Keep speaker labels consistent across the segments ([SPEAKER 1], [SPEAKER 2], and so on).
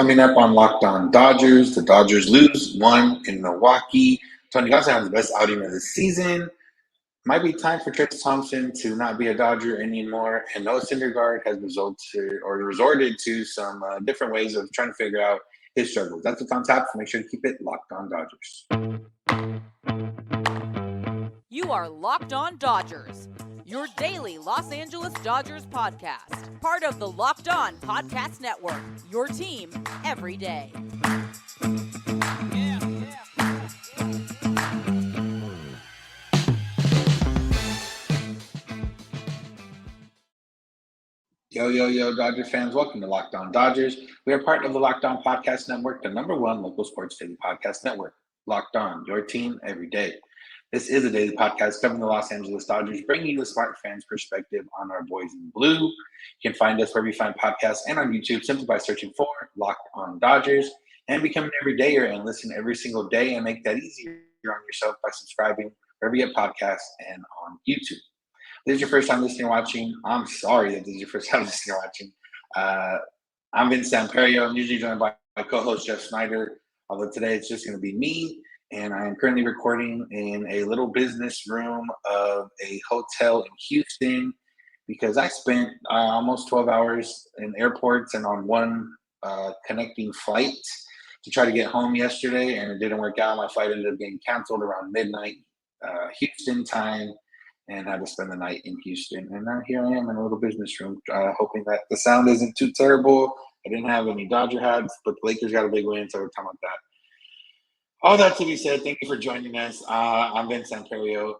[SPEAKER 1] Coming up on Locked On Dodgers, the Dodgers lose 1 in Milwaukee. Tony Gonsolin has the best outing of the season. Might be time for Trayce Thompson to not be a Dodger anymore. And Noah Syndergaard has resorted to some different ways of trying to figure out his struggles. That's what's on tap, so make sure to keep it Locked On Dodgers.
[SPEAKER 2] You are Locked On Dodgers, your daily Los Angeles Dodgers podcast. Part of the Locked On Podcast Network, your team every day.
[SPEAKER 1] Yo, Dodger fans. Welcome to Locked On Dodgers. We are part of the Locked On Podcast Network, the #1 local sports daily podcast network. Locked On, your team every day. This is a daily podcast covering the Los Angeles Dodgers, bringing you the smart fans' perspective on our boys in blue. You can find us wherever you find podcasts and on YouTube simply by searching for Locked On Dodgers and become an everydayer and listen every single day and make that easier on yourself by subscribing wherever you get podcasts and on YouTube. If this is your first time listening or watching, I'm sorry that this is your first time listening or watching. I'm Samperio. I'm usually joined by my co-host, Jeff Snider, although today it's just going to be me. And I am currently recording in a little business room of a hotel in Houston because I spent almost 12 hours in airports and on one connecting flight to try to get home yesterday, and it didn't work out. My flight ended up getting canceled around midnight Houston time and had to spend the night in Houston. And now here I am in a little business room hoping that the sound isn't too terrible. I didn't have any Dodger hats, but the Lakers got a big win, so we're talking about that. All that to be said, thank you for joining us. I'm Samperio.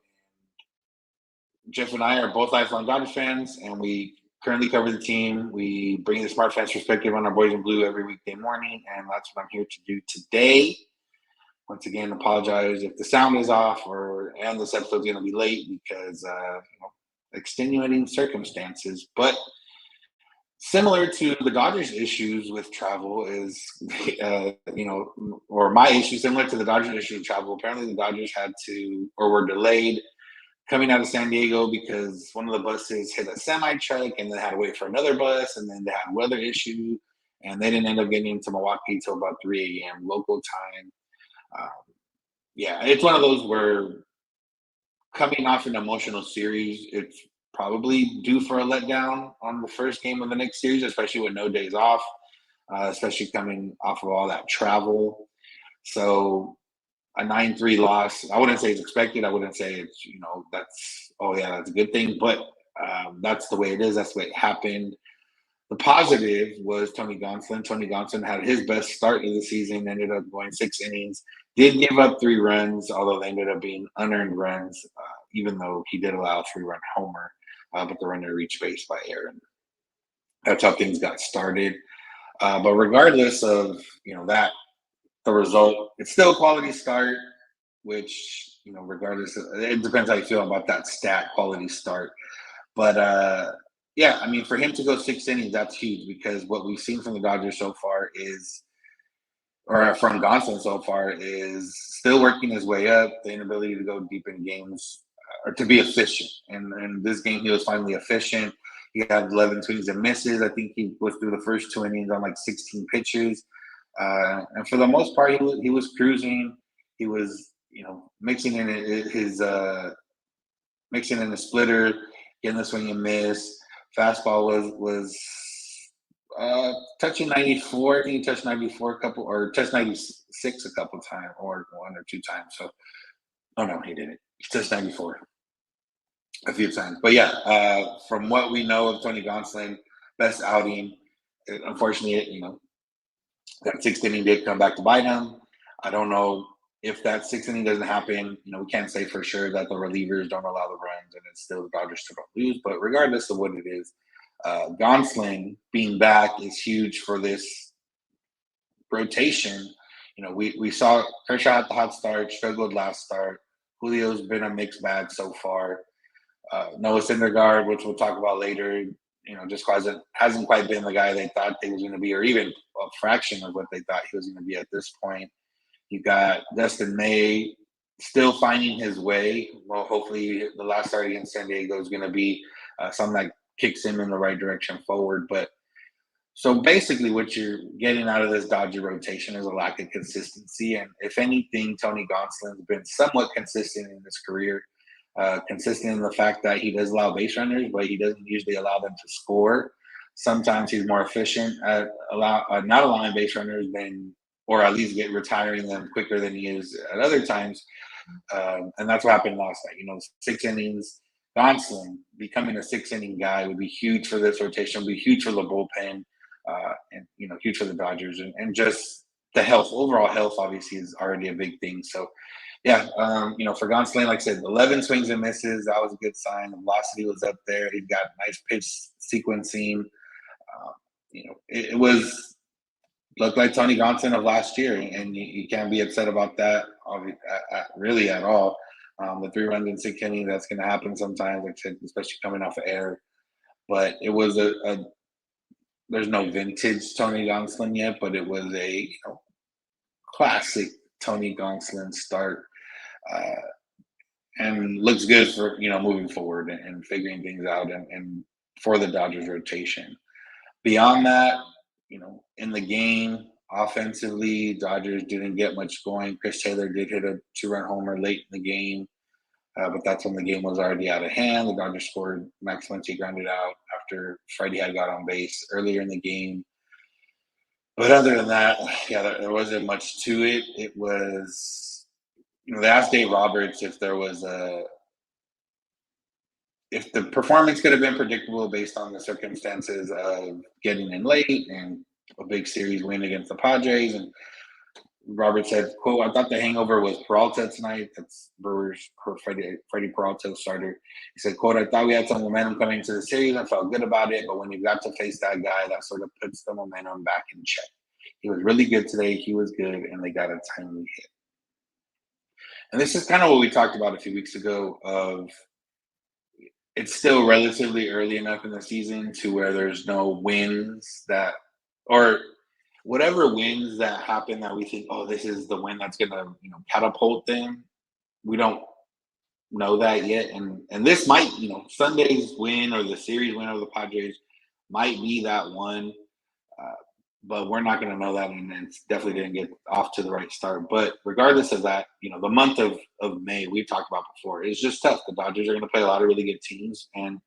[SPEAKER 1] Jeff and I are both lifelong Dodgers fans, and we currently cover the team. We bring the smart fans perspective on our boys in blue every weekday morning, and that's what I'm here to do today. Once again, apologize if the sound is off and this episode's going to be late because extenuating circumstances. But similar to the Dodgers' issues with travel is, or my issue, similar to the Dodgers' issue with travel. Apparently, the Dodgers were delayed coming out of San Diego because one of the buses hit a semi-truck and then had to wait for another bus, and then they had a weather issue, and they didn't end up getting into Milwaukee until about 3 a.m. local time. It's one of those where coming off an emotional series, it's probably due for a letdown on the first game of the next series, especially with no days off, especially coming off of all that travel. So a 9-3 loss, I wouldn't say it's expected. I wouldn't say it's, that's a good thing, but that's the way it is. That's the way it happened. The positive was Tony Gonsolin. Tony Gonsolin had his best start of the season, ended up going 6 innings, did give up 3 runs, although they ended up being unearned runs, even though he did allow a 3-run homer, but the runner reached base by error. That's how things got started. But regardless of, the result, it's still a quality start, which, regardless it depends how you feel about that stat, quality start. But, for him to go 6 innings, that's huge because what we've seen from the Dodgers so far from Gonsolin so far is still working his way up, the inability to go deep in games or to be efficient. And this game, he was finally efficient. He had 11 swings and misses. I think he was through the first 2 innings on 16 pitches. And for the most part, he was cruising. He was, mixing in his splitter, getting the swing and miss. Fastball was touching 94. I think he touched 94 touched 96 a couple times, or 1 or 2 times. So, no, he didn't. He touched 94 a few times. But from what we know of Tony Gonsolin, best outing. Unfortunately, that 6th inning did come back to bite him. I don't know if that 6th inning doesn't happen. We can't say for sure that the relievers don't allow the runs and it's still the Dodgers to don't lose. But regardless of what it is, Gonsolin being back is huge for this rotation. We saw Kershaw at the hot start, struggled last start. Julio's been a mixed bag so far. Noah Syndergaard, which we'll talk about later, just hasn't quite been the guy they thought he was going to be, or even a fraction of what they thought he was going to be at this point. You got Dustin May still finding his way. Well, hopefully the last start against San Diego is going to be something that kicks him in the right direction forward. But So basically, what you're getting out of this Dodger rotation is a lack of consistency. And if anything, Tony Gonsolin's been somewhat consistent in his career. Consistent in the fact that he does allow base runners, but he doesn't usually allow them to score. Sometimes he's more efficient at not allowing base runners than, or at least retiring them quicker than he is at other times. And that's what happened last night. 6 innings. Gonsolin becoming a 6-inning guy would be huge for this rotation, would be huge for the bullpen, and huge for the Dodgers, and just the overall health, obviously, is already a big thing. So, yeah, for Gonsolin, like I said, 11 swings and misses, that was a good sign. The velocity was up there. He got nice pitch sequencing. It was looked like Tony Gonsolin of last year, and you can't be upset about that, really at all. The 3 runs in 6 innings, that's going to happen sometimes, like I said, especially coming off of air. But it was there's no vintage Tony Gonsolin yet, but it was a classic Tony Gonsolin start, and looks good for moving forward and figuring things out and for the Dodgers rotation. Beyond that, in the game offensively, Dodgers didn't get much going. Chris Taylor did hit a 2-run homer late in the game, but that's when the game was already out of hand. The Dodgers scored. Max Muncy grounded out after Freddie had got on base earlier in the game. But other than that, yeah, there wasn't much to it. It was, they asked Dave Roberts if the performance could have been predictable based on the circumstances of getting in late and a big series win against the Padres. And Robert said, quote, "I thought the hangover was Peralta tonight." That's Brewers, Freddie Peralta starter. He said, quote, "I thought we had some momentum coming into the series. I felt good about it. But when you got to face that guy, that sort of puts the momentum back in check. He was really good today. He was good, and they got a timely hit." And this is kind of what we talked about a few weeks ago of it's still relatively early enough in the season to where there's no wins that – or – whatever wins that happen that we think, oh, this is the win that's going to, catapult them. We don't know that yet. And this might, Sunday's win or the series win over the Padres might be that one. But we're not going to know that. And it definitely didn't get off to the right start. But regardless of that, the month of May, we've talked about before, it's just tough. The Dodgers are going to play a lot of really good teams. And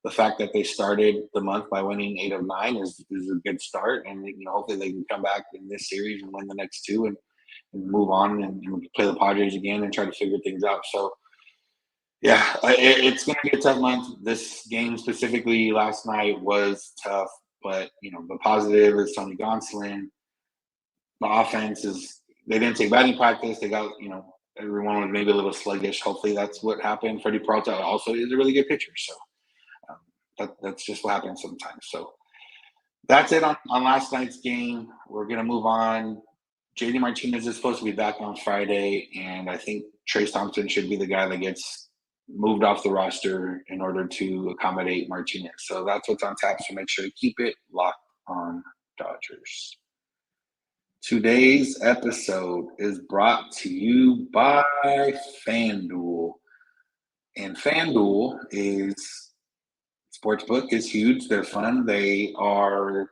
[SPEAKER 1] the fact that they started the month by winning 8 of 9 is a good start, and hopefully they can come back in this series and win the next 2 and move on and play the Padres again and try to figure things out. So, yeah, it's going to be a tough month. This game specifically last night was tough, but the positive is Tony Gonsolin. The offense is they didn't take batting practice. They got everyone was maybe a little sluggish. Hopefully that's what happened. Freddie Peralta also is a really good pitcher, so. That's just what happens sometimes. So that's it on last night's game. We're going to move on. JD Martinez is supposed to be back on Friday, and I think Trayce Thompson should be the guy that gets moved off the roster in order to accommodate Martinez. So that's what's on tap, so make sure to keep it locked on Dodgers. Today's episode is brought to you by FanDuel. And FanDuel Sportsbook is huge. They're fun. They are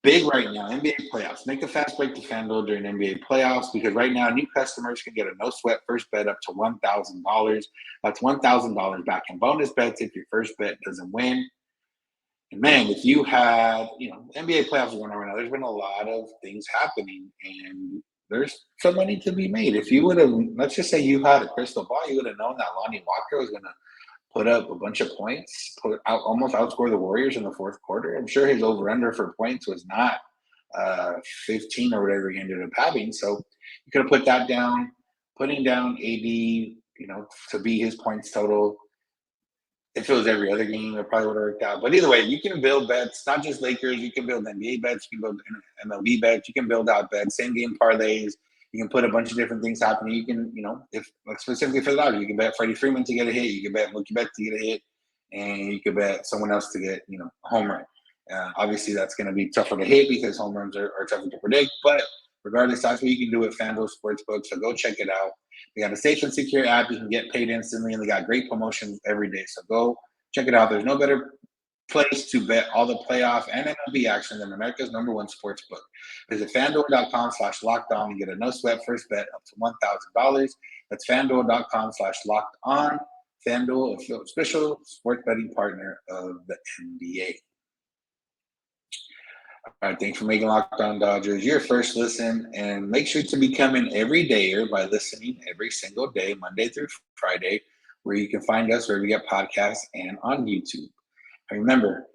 [SPEAKER 1] big right now. NBA playoffs. Make a fast break to FanDuel during NBA playoffs because right now new customers can get a no-sweat first bet up to $1,000. That's $1,000 back in bonus bets if your first bet doesn't win. And, man, if you had, NBA playoffs are going on right now. There's been a lot of things happening, and there's some money to be made. If you would have, let's just say you had a crystal ball, you would have known that Lonnie Walker was going to put up a bunch of points, almost outscore the Warriors in the fourth quarter. I'm sure his over-under for points was not 15 or whatever he ended up having. So you could have put that down, putting down AD, to be his points total. If it was every other game, it probably would have worked out. But either way, you can build bets, not just Lakers. You can build NBA bets. You can build MLB bets. You can build out bets, same-game parlays. You can put a bunch of different things happening. You can, if specifically for the Dodgers, you can bet Freddie Freeman to get a hit. You can bet Mookie Betts to get a hit. And you can bet someone else to get, a home run. Obviously, that's going to be tougher to hit because home runs are tougher to predict. But regardless, that's what you can do with FanDuel Sportsbook. So go check it out. They got a safe and secure app. You can get paid instantly, and they got great promotions every day. So go check it out. There's no better place to bet all the playoff and MLB action in America's #1 sports book. Visit FanDuel.com/lockedon and get a no-sweat first bet up to $1,000. That's FanDuel.com/lockedon. FanDuel, official sports betting partner of the NBA. All right, thanks for making Locked On Dodgers your first listen, and make sure to become an everydayer by listening every single day, Monday through Friday, where you can find us wherever you get podcasts and on YouTube. And remember,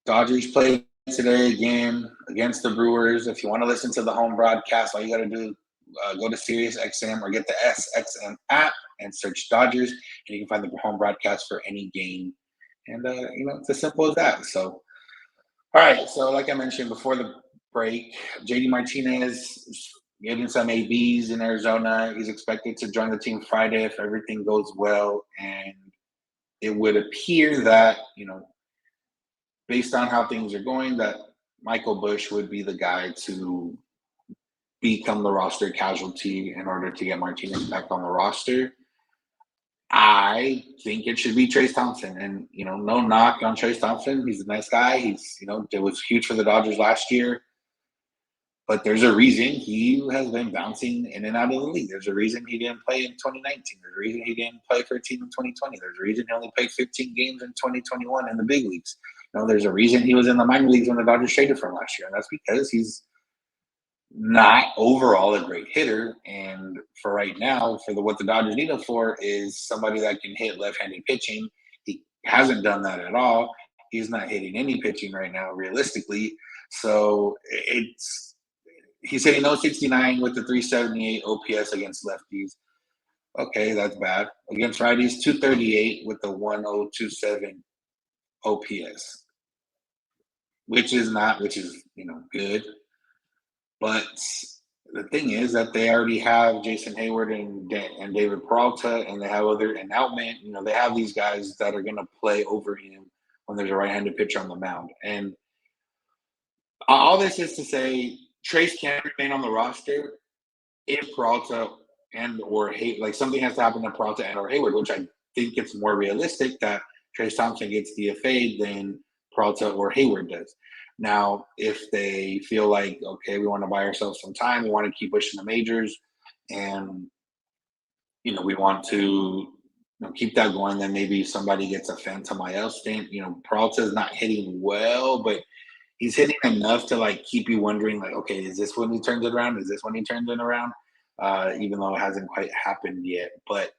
[SPEAKER 1] Dodgers play today again against the Brewers. If you want to listen to the home broadcast, all you got to do go to SiriusXM or get the SXM app and search Dodgers, and you can find the home broadcast for any game. And it's as simple as that. So. All right, so like I mentioned before the break, JD Martinez is getting some ABs in Arizona. He's expected to join the team Friday if everything goes well. And it would appear that, based on how things are going, that Michael Busch would be the guy to become the roster casualty in order to get Martinez back on the roster. I think it should be Trayce Thompson, and no knock on Trayce Thompson. He's a nice guy. He's it was huge for the Dodgers last year, but there's a reason he has been bouncing in and out of the league. There's a reason he didn't play in 2019. There's a reason he didn't play for a team in 2020. There's a reason he only played 15 games in 2021 in the big leagues. There's a reason he was in the minor leagues when the Dodgers traded for him last year, and that's because he's not overall a great hitter, and for right now, what the Dodgers need him for is somebody that can hit left-handed pitching. He hasn't done that at all. He's not hitting any pitching right now, realistically. So he's hitting 069 with the 378 OPS against lefties. Okay, that's bad. Against righties, 238 with the 1027 OPS, which is good. But the thing is that they already have Jason Hayward and David Peralta, and they have Outman. They have these guys that are going to play over him when there's a right-handed pitcher on the mound. And all this is to say, Trayce can remain on the roster if Peralta or something has to happen to Peralta and or Hayward, which I think it's more realistic that Trayce Thompson gets DFA'd than Peralta or Hayward does. Now, if they feel like, okay, we want to buy ourselves some time, we want to keep pushing the majors, and we want to keep that going, then maybe somebody gets a Phantom IL stint. Peralta is not hitting well, but he's hitting enough to keep you wondering, okay, is this when he turns it around? Is this when he turns it around? Even though it hasn't quite happened yet, but.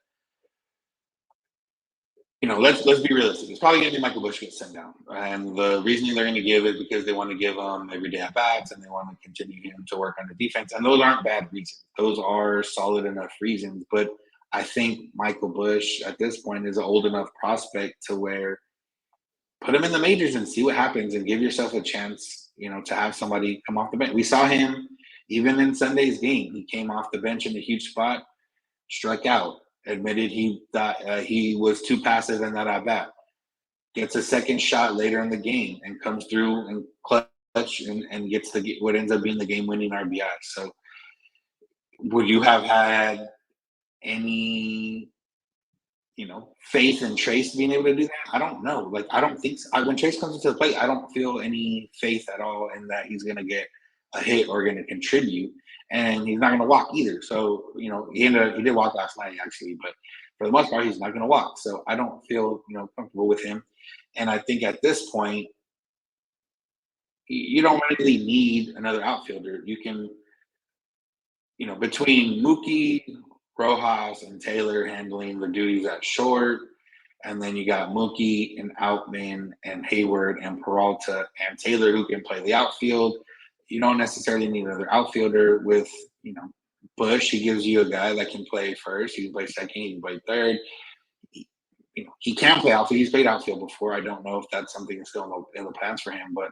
[SPEAKER 1] Let's be realistic. It's probably going to be Michael Busch gets sent down. And the reasoning they're going to give is because they want to give him everyday at-bats and they want to continue him to work on the defense. And those aren't bad reasons. Those are solid enough reasons. But I think Michael Busch at this point is an old enough prospect to where put him in the majors and see what happens and give yourself a chance, to have somebody come off the bench. We saw him even in Sunday's game. He came off the bench in a huge spot, struck out. Admitted he thought he was too passive in that at-bat. Gets a second shot later in the game and comes through and clutch and gets what ends up being the game-winning RBI. So would you have had any, faith in Trayce being able to do that? I don't know. I don't think so. When Trayce comes into the plate, I don't feel any faith at all in that he's going to get a hit or going to contribute. And he's not going to walk either. So, he did walk last night, actually. But for the most part, he's not going to walk. So I don't feel, comfortable with him. And I think at this point, you don't really need another outfielder. You can, between Mookie, Rojas, and Taylor handling the duties at short, and then you got Mookie and Outman and Hayward and Peralta and Taylor who can play the outfield. You don't necessarily need another outfielder with, Busch. He gives you a guy that can play first. He can play second. He can play third. He can play outfield. He's played outfield before. I don't know if that's something that's still in the plans for him. But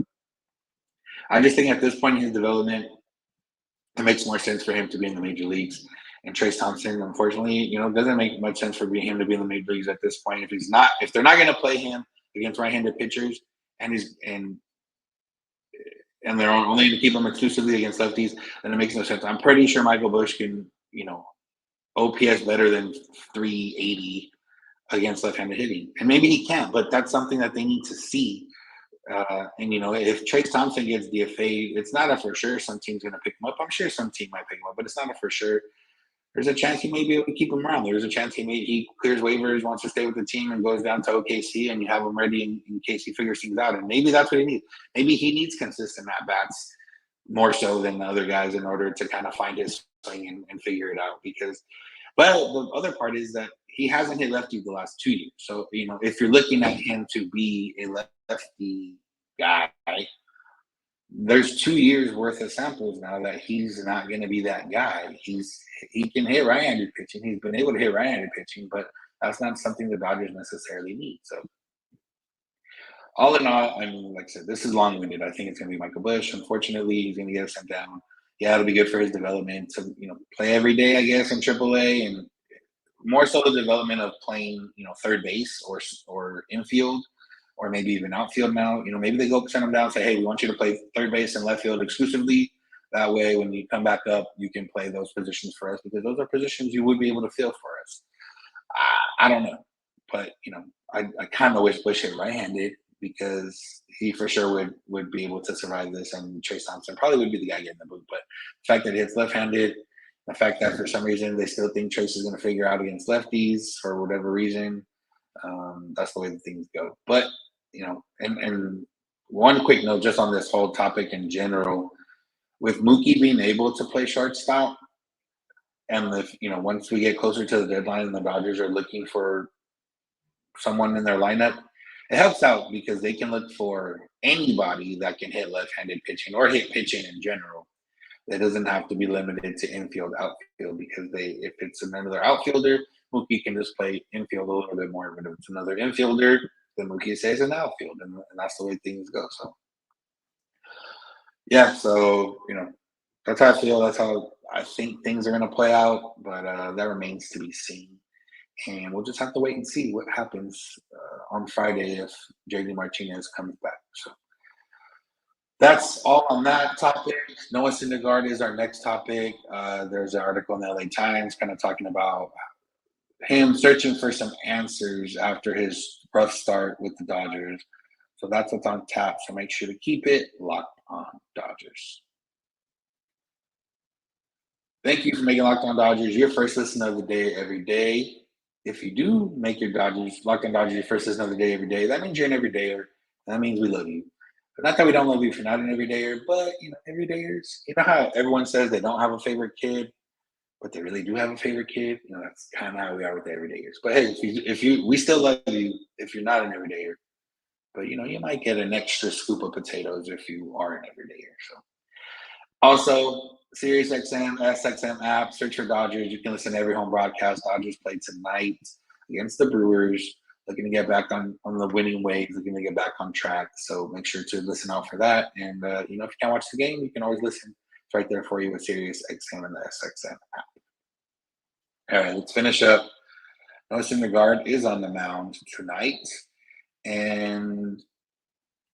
[SPEAKER 1] I just think at this point in his development, it makes more sense for him to be in the major leagues. And Trayce Thompson, unfortunately, doesn't make much sense for him to be in the major leagues at this point. If they're not going to play him against right-handed pitchers, and they're only to keep him exclusively against lefties, then it makes no sense. I'm pretty sure Michael Busch can, OPS better than 380 against left-handed hitting. And maybe he can't, but that's something that they need to see And if Trayce Thompson gets DFA, it's not a for sure. Some team's going to pick him up. I'm sure some team might pick him up, but it's not a for sure. There's a chance he may be able to keep him around. There's a chance he clears waivers, wants to stay with the team, and goes down to OKC, and you have him ready in case he figures things out. And maybe that's what he needs. Maybe he needs consistent at bats more so than the other guys in order to kind of find his swing and figure it out. But the other part is that he hasn't hit lefty the last 2 years. So if you're looking at him to be a lefty guy, there's 2 years worth of samples now that he's not going to be that guy. He can hit right-handed pitching. He's been able to hit right-handed pitching, but that's not something the Dodgers necessarily need. So all in all, I mean, like I said, this is long-winded. I think it's going to be Michael Busch. Unfortunately, he's going to get sent down. Yeah, it'll be good for his development to play every day, I guess, in AAA, and more so the development of playing third base or infield, or maybe even outfield now. Maybe they go send them down and say, hey, we want you to play third base and left field exclusively. That way, when you come back up, you can play those positions for us, because those are positions you would be able to fill for us. I don't know. But, I kind of wish Busch hit right-handed, because he for sure would be able to survive this, and Trayce Thompson probably would be the guy getting the boot. But the fact that he hits left-handed, the fact that for some reason they still think Trayce is going to figure out against lefties for whatever reason, that's the way that things go. But, and one quick note just on this whole topic in general, with Mookie being able to play shortstop, and once we get closer to the deadline and the Dodgers are looking for someone in their lineup, it helps out because they can look for anybody that can hit left-handed pitching or hit pitching in general. That doesn't have to be limited to infield, outfield, because if it's another outfielder, Mookie can just play infield a little bit more. But if it's another infielder, then Mookie stays in the outfield, and that's the way things go. So, yeah, so, that's how I feel. That's how I think things are going to play out, but that remains to be seen. And we'll just have to wait and see what happens on Friday if JD Martinez comes back. So that's all on that topic. Noah Syndergaard is our next topic. There's an article in the LA Times kind of talking about him searching for some answers after his rough start with the Dodgers. So that's what's on tap. So make sure to keep it locked on Dodgers. Thank you for making Locked On Dodgers your first listen of the day every day. If you do make your Locked On Dodgers your first listen of the day every day, that means you're an everydayer. That means we love you. But not that we don't love you if you're not an everydayer, but everydayers, how everyone says they don't have a favorite kid, but they really do have a favorite kid. That's kind of how we are with the everydayers. But hey, we still love you if you're not an everydayer. But you might get an extra scoop of potatoes if you are an everydayer. So also, SiriusXM, SXM app, search for Dodgers. You can listen to every home broadcast. Dodgers play tonight against the Brewers. Looking to get back on the winning ways, looking to get back on track. So make sure to listen out for that. And, if you can't watch the game, you can always listen. It's right there for you with SiriusXM and the SXM app. All right, let's finish up. Noah Syndergaard is on the mound tonight, and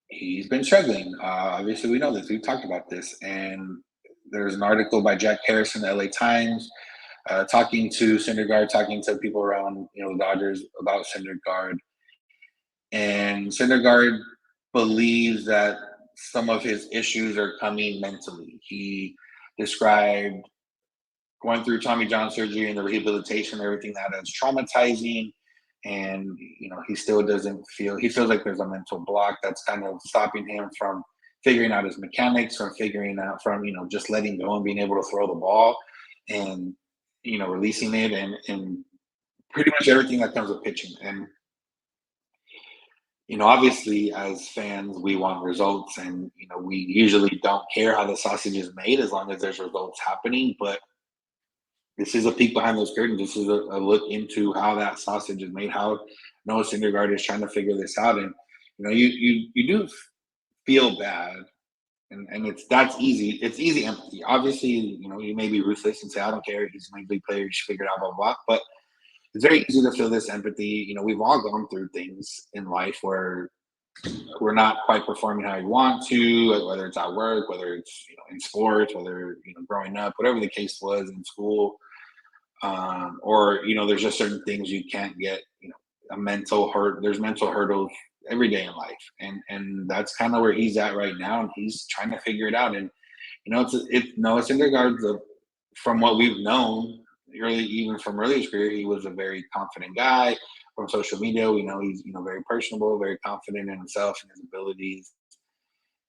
[SPEAKER 1] he's been struggling. Obviously, we know this. We've talked about this. And there's an article by Jack Harris in the LA Times talking to Syndergaard, talking to people around, the Dodgers about Syndergaard. And Syndergaard believes that some of his issues are coming mentally. He described going through Tommy John surgery and the rehabilitation, everything that is traumatizing. And, he still he feels like there's a mental block that's kind of stopping him from figuring out his mechanics, from just letting go and being able to throw the ball and, releasing it and pretty much everything that comes with pitching. And, obviously as fans, we want results, and, we usually don't care how the sausage is made as long as there's results happening. But this is a peek behind those curtains. This is a look into how that sausage is made, how Noah Syndergaard is trying to figure this out. And, you do feel bad. And that's easy. It's easy empathy. Obviously, you may be ruthless and say, I don't care. He's a major league player. You should figure it out, blah, blah, blah. But it's very easy to feel this empathy. We've all gone through things in life where we're not quite performing how you want to, whether it's at work, whether it's, in sports, whether, growing up, whatever the case was in school. Or, there's just certain things you can't get, a mental hurt. There's mental hurdles every day in life, and that's kind of where he's at right now, and he's trying to figure it out. And Noah Syndergaard's from what we've known, really, even from early his career, he was a very confident guy. From social media, we know he's very personable, very confident in himself and his abilities.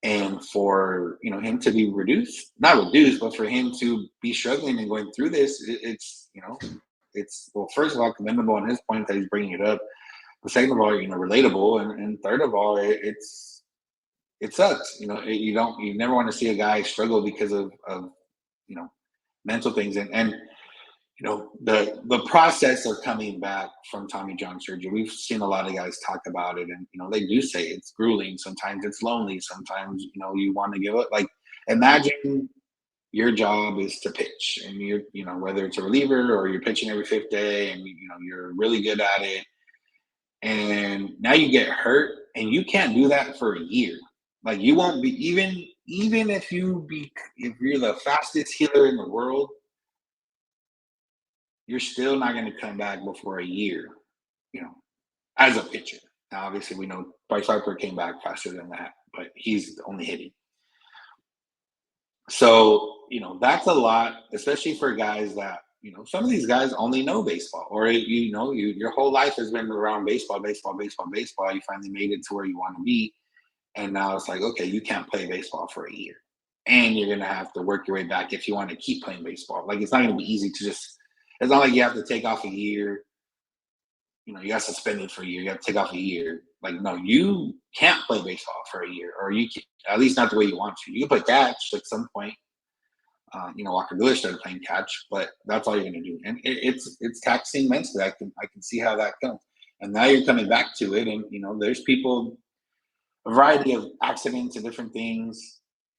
[SPEAKER 1] And for him to be not reduced, but for him to be struggling and going through this, it's well, first of all, commendable on his point that he's bringing it up. But second of all, relatable, and third of all, it sucks. You never want to see a guy struggle because of mental things, and the process of coming back from Tommy John surgery. We've seen a lot of guys talk about it, and they do say it's grueling. Sometimes it's lonely. Sometimes you want to give up. Like, imagine your job is to pitch, and you're whether it's a reliever or you're pitching every fifth day, and you're really good at it, and now you get hurt, and you can't do that for a year. Like, you won't be even if you're the fastest healer in the world. You're still not going to come back before a year, as a pitcher. Now, obviously, we know Bryce Harper came back faster than that, but he's only hitting. So, that's a lot, especially for guys that, some of these guys only know baseball, or, your whole life has been around baseball. You finally made it to where you want to be. And now it's like, okay, you can't play baseball for a year. And you're going to have to work your way back if you want to keep playing baseball. Like, it's not going to be easy to just. It's not like you have to take off a year. You got suspended for a year. You have to take off a year. Like, no, you can't play baseball for a year, or you can, at least not the way you want to. You can play catch at some point. Walker Buehler started playing catch, but that's all you're going to do. And it's taxing mentally. I can see how that comes. And now you're coming back to it, and there's people, a variety of accidents and different things.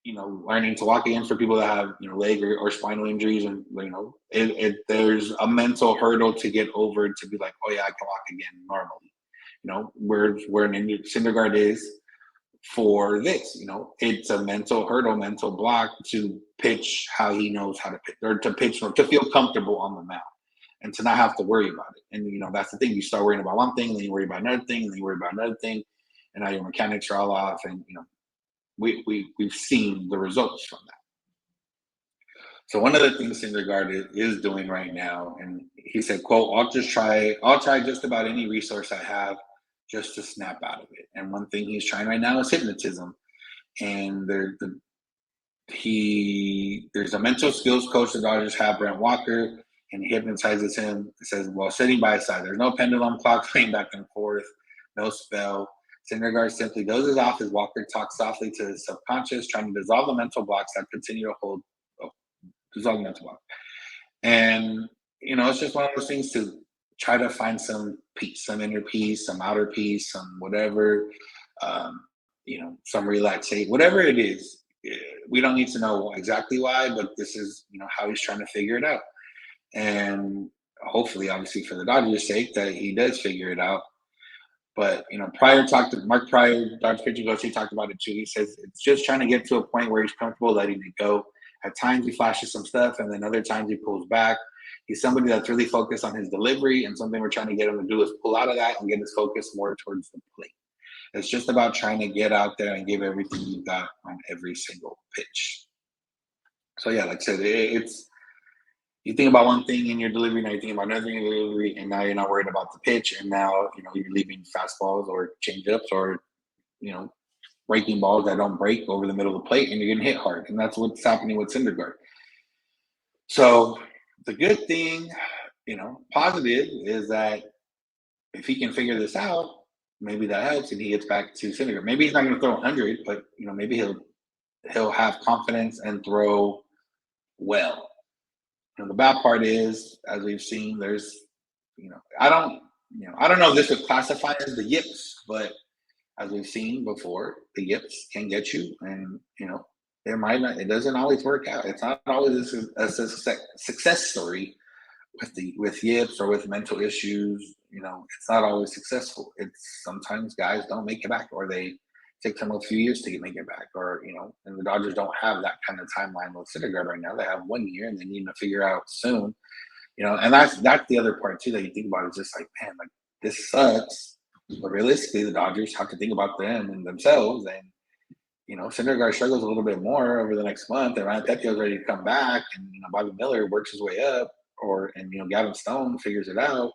[SPEAKER 1] Learning to walk again for people that have, leg or spinal injuries. And, there's a mental hurdle to get over to be like, oh yeah, I can walk again normally. Where an Syndergaard is for this, it's a mental hurdle, mental block to pitch how he knows how to pitch, or to pitch, or to feel comfortable on the mound and to not have to worry about it. And, that's the thing. You start worrying about one thing, then you worry about another thing, and then you worry about another thing. And now your mechanics are all off, and, we've seen the results from that. So one of the things Syndergaard is doing right now, and he said, quote, I'll try just about any resource I have just to snap out of it. And one thing he's trying right now is hypnotism. And there's a mental skills coach the Dodgers have, Brent Walker, and he hypnotizes him. It says, while sitting by his side, there's no pendulum clock playing back and forth, no spell. Syndergaard simply dozes off as Walker talks softly to his subconscious, trying to dissolve the mental blocks that continue to dissolve the mental block. And, it's just one of those things to try to find some peace, some inner peace, some outer peace, some whatever, some relaxation, whatever it is. We don't need to know exactly why, but this is, how he's trying to figure it out. And hopefully, obviously, for the Dodgers' sake, that he does figure it out. But, Mark Pryor, Dodgers pitching coach, he talked about it too. He says it's just trying to get to a point where he's comfortable letting it go. At times he flashes some stuff, and then other times he pulls back. He's somebody that's really focused on his delivery, and something we're trying to get him to do is pull out of that and get his focus more towards the plate. It's just about trying to get out there and give everything you've got on every single pitch. So, yeah, like I said, it's you think about one thing in your delivery, now you think about another thing in your delivery, and now you're not worried about the pitch, and now, you're leaving fastballs or changeups or, breaking balls that don't break over the middle of the plate, and you're getting hit hard. And that's what's happening with Syndergaard. So the good thing, positive, is that if he can figure this out, maybe that helps and he gets back to Syndergaard. Maybe he's not going to throw 100, but, maybe he'll have confidence and throw well. The bad part is, as we've seen, there's, I don't know if this would classify as the yips, but as we've seen before, the yips can get you, and it doesn't always work out. It's not always a success story with yips or with mental issues. It's not always successful. It's sometimes guys don't make it back, or they take them a few years to make it back, or and the Dodgers don't have that kind of timeline with Syndergaard right now. They have 1 year, and they need to figure out soon. And that's the other part too that you think about. Is just like, man, like, this sucks, But realistically, the Dodgers have to think about them and themselves. And, Syndergaard struggles a little bit more over the next month. And Ryan Petio's ready to come back. And, Bobby Miller works his way up. Gavin Stone figures it out.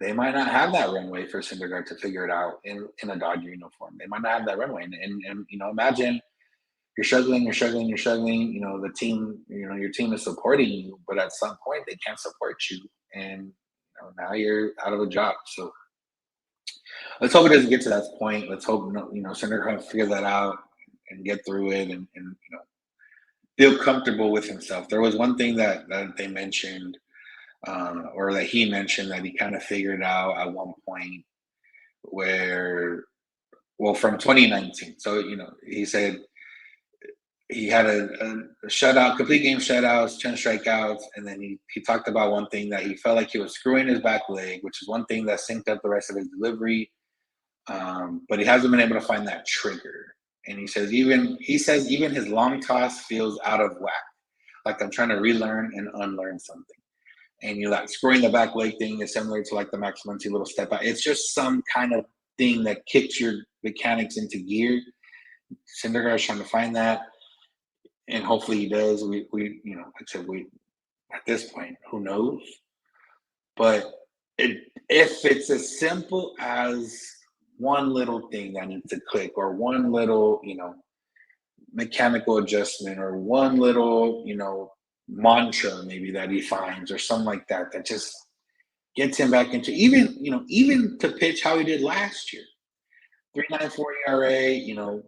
[SPEAKER 1] They might not have that runway for Syndergaard to figure it out in a Dodger uniform. They might not have that runway. And imagine you're struggling. The team, your team is supporting you, but at some point they can't support you. And now you're out of a job. So let's hope it doesn't get to that point. Let's hope Syndergaard can figure that out and get through it and feel comfortable with himself. There was one thing that they mentioned, or that he mentioned, that he kind of figured out at one point from 2019. So he said he had a shutout, complete game shutouts, 10 strikeouts, and then he talked about one thing that he felt like he was screwing his back leg, which is one thing that synced up the rest of his delivery. But he hasn't been able to find that trigger. And he says even his long toss feels out of whack, like I'm trying to relearn and unlearn something. And that screwing the back leg thing is similar to like the Max Muncy little step out. It's just some kind of thing that kicks your mechanics into gear. Syndergaard's trying to find that. And hopefully he does. We at this point, who knows? But if it's as simple as one little thing that needs to click, or one little, mechanical adjustment, or one little, mantra maybe that he finds, or something like that just gets him back into even to pitch how he did last year, 3.94 ERA,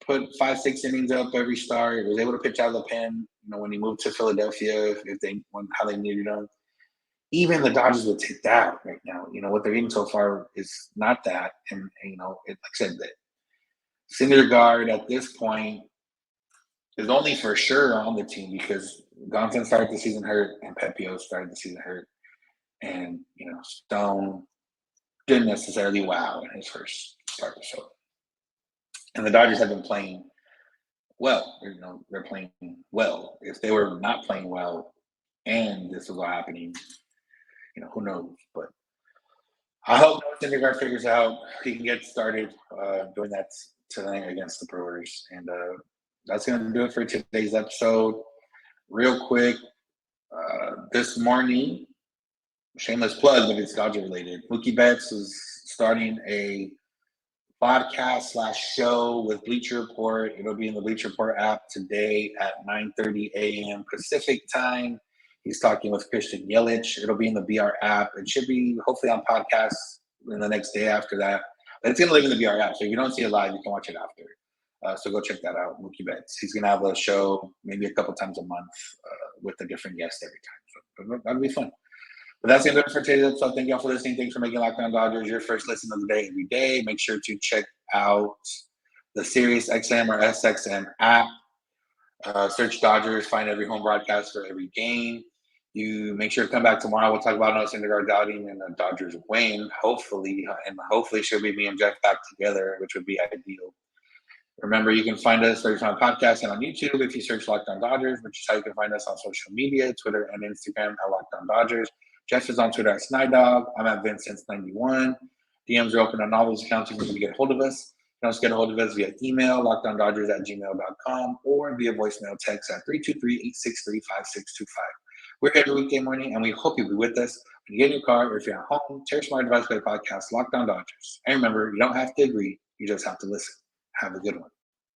[SPEAKER 1] put 5-6 innings up every start. He was able to pitch out of the pen, when he moved to Philadelphia, how they needed him. Even the Dodgers would take that right now. What they're getting so far is not that. And, like I said, that Syndergaard at this point is only for sure on the team because Gonsolin started the season hurt and Pepio started the season hurt. And, Stone didn't necessarily wow in his first start. So, and the Dodgers have been playing well. They're playing well. If they were not playing well and this was all happening, who knows? But I hope Syndergaard figures out he can get started doing that tonight against the Brewers. And that's going to do it for today's episode. Real quick, this morning, shameless plug, but it's Dodger related. Mookie Betts is starting a podcast/show with Bleacher Report. It'll be in the Bleacher Report app today at 9:30 a.m. Pacific time. He's talking with Christian Yelich. It'll be in the BR app. It should be hopefully on podcasts in the next day after that. But it's going to live in the BR app. So if you don't see it live, you can watch it after. So go check that out, Mookie Betts. He's going to have a show maybe a couple times a month with a different guest every time. So that'll be fun. But that's going to do it for today's episode. Thank you all for listening. Thanks for making Locked On Dodgers your first listen of the day every day. Make sure to check out the Sirius XM or SXM app. Search Dodgers, find every home broadcast for every game. You make sure to come back tomorrow. We'll talk about Noah Syndergaard doubting and the Dodgers win, hopefully. And hopefully she'll be me and Jeff back together, which would be ideal. Remember, you can find us on podcast and on YouTube if you search Locked On Dodgers, which is how you can find us on social media, Twitter and Instagram at Locked On Dodgers. Jeff is on Twitter at Snydog. I'm at Vincent91. DMs are open on all those accounts if you can get a hold of us. You can also get a hold of us via email, lockedondodgers@gmail.com, or via voicemail text at 323-863-5625. We're here every weekday morning, and we hope you'll be with us when you get in your car or if you're at home. Share Smart Device Play Podcast, Locked On Dodgers. And remember, you don't have to agree. You just have to listen. Have a good one.